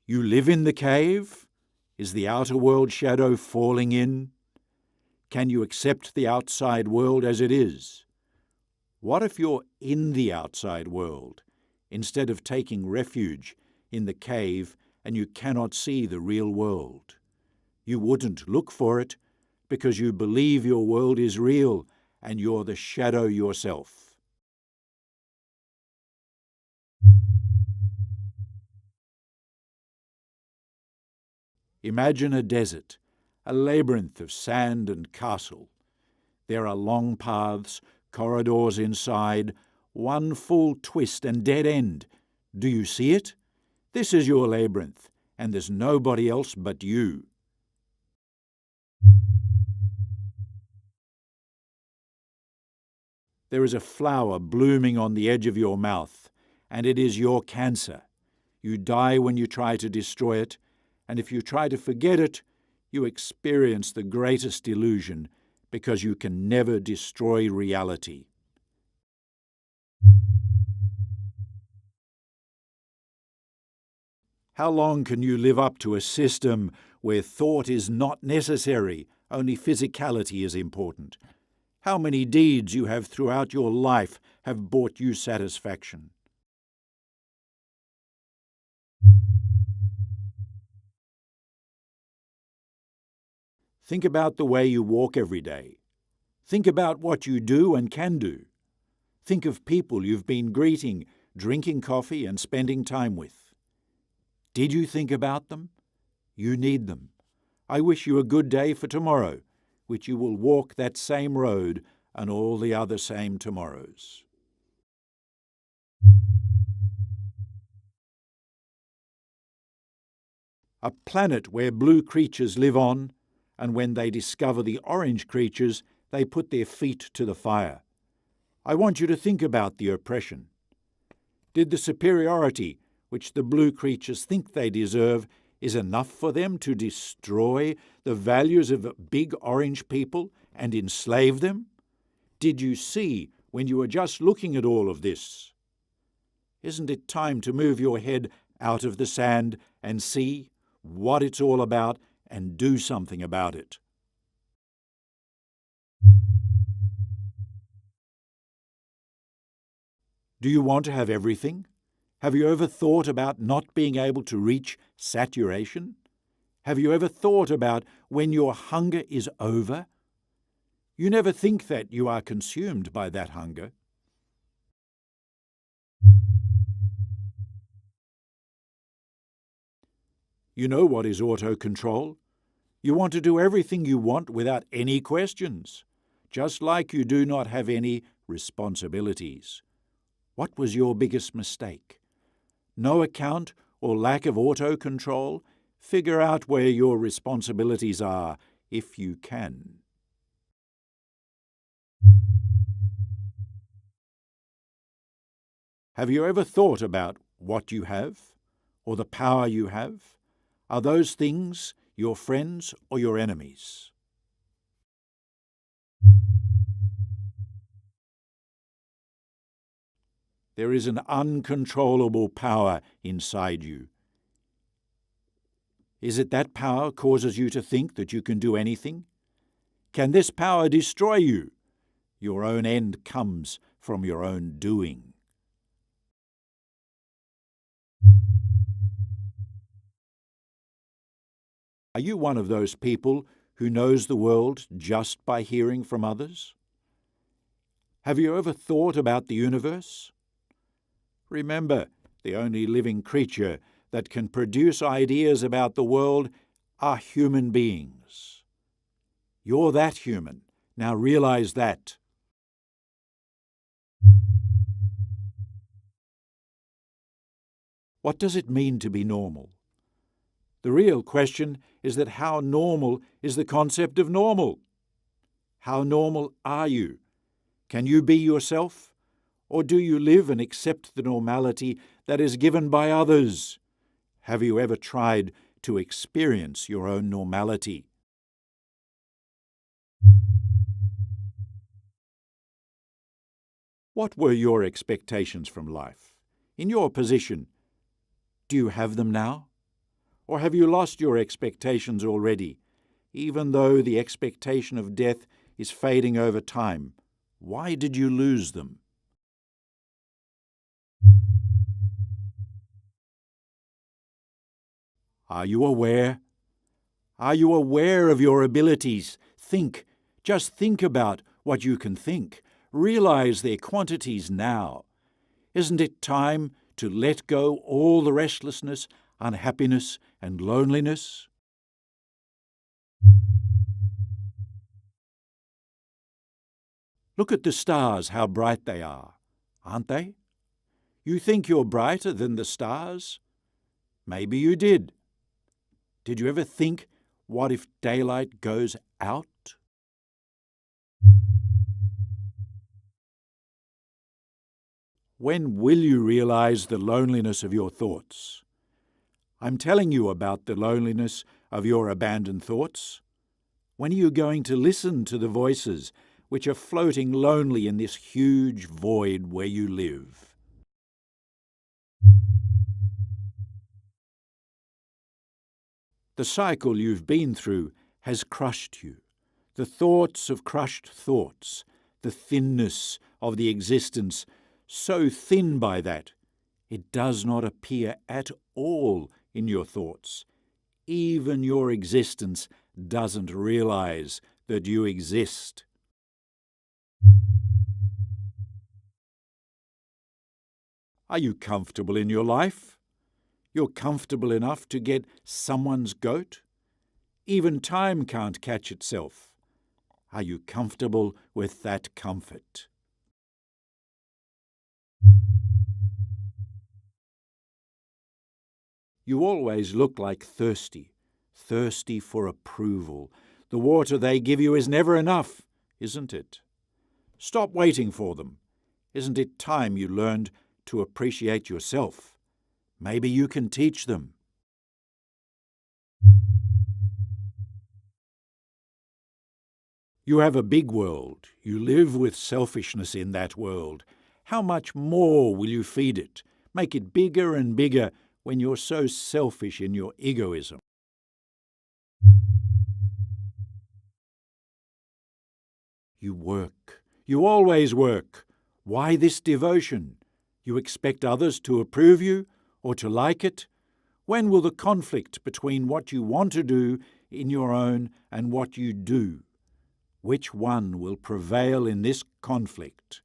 You live in the cave? Is the outer world shadow falling in? Can you accept the outside world as it is? What if you're in the outside world, instead of taking refuge in the cave and you cannot see the real world? You wouldn't look for it because you believe your world is real and you're the shadow yourself. Imagine a desert, a labyrinth of sand and castle. There are long paths, corridors inside, one full twist and dead end. Do you see it? This is your labyrinth, and there's nobody else but you. There is a flower blooming on the edge of your mouth, and it is your cancer. You die when you try to destroy it, and if you try to forget it, you experience the greatest illusion because you can never destroy reality. How long can you live up to a system where thought is not necessary, only physicality is important? How many deeds you have throughout your life have brought you satisfaction? Think about the way you walk every day. Think about what you do and can do. Think of people you've been greeting, drinking coffee and spending time with. Did you think about them? You need them. I wish you a good day for tomorrow, which you will walk that same road and all the other same tomorrows. A planet where blue creatures live on, and when they discover the orange creatures, they put their feet to the fire. I want you to think about the oppression. Did the superiority which the blue creatures think they deserve is enough for them to destroy the values of big orange people and enslave them? Did you see when you were just looking at all of this? Isn't it time to move your head out of the sand and see what it's all about and do something about it? Do you want to have everything? Have you ever thought about not being able to reach saturation? Have you ever thought about when your hunger is over? You never think that you are consumed by that hunger. You know what is auto-control? You want to do everything you want without any questions, just like you do not have any responsibilities. What was your biggest mistake? No account or lack of auto-control? Figure out where your responsibilities are, if you can. Have you ever thought about what you have, or the power you have? Are those things your friends or your enemies? There is an uncontrollable power inside you. Is it that power causes you to think that you can do anything? Can this power destroy you? Your own end comes from your own doing. Are you one of those people who knows the world just by hearing from others? Have you ever thought about the universe? Remember, the only living creature that can produce ideas about the world are human beings. You're that human. Now realize that. What does it mean to be normal? The real question is that how normal is the concept of normal? How normal are you? Can you be yourself? Or do you live and accept the normality that is given by others? Have you ever tried to experience your own normality? What were your expectations from life? In your position, do you have them now? Or have you lost your expectations already, even though the expectation of death is fading over time? Why did you lose them? Are you aware? Are you aware of your abilities? Think, just think about what you can think. Realize their quantities now. Isn't it time to let go all the restlessness, unhappiness, and loneliness? Look at the stars, how bright they are, aren't they? You think you're brighter than the stars? Maybe you did. Did you ever think, what if daylight goes out? When will you realize the loneliness of your thoughts? I'm telling you about the loneliness of your abandoned thoughts. When are you going to listen to the voices which are floating lonely in this huge void where you live? The cycle you've been through has crushed you. The thoughts of crushed thoughts, the thinness of the existence, so thin by that, it does not appear at all in your thoughts. Even your existence doesn't realize that you exist. Are you comfortable in your life? You're comfortable enough to get someone's goat? Even time can't catch itself. Are you comfortable with that comfort? You always look like thirsty for approval. The water they give you is never enough, isn't it? Stop waiting for them. Isn't it time you learned to appreciate yourself? Maybe you can teach them. You have a big world. You live with selfishness in that world. How much more will you feed it? Make it bigger and bigger when you're so selfish in your egoism. You work. You always work. Why this devotion? You expect others to approve you or to like it? When will the conflict between what you want to do in your own and what you do? Which one will prevail in this conflict?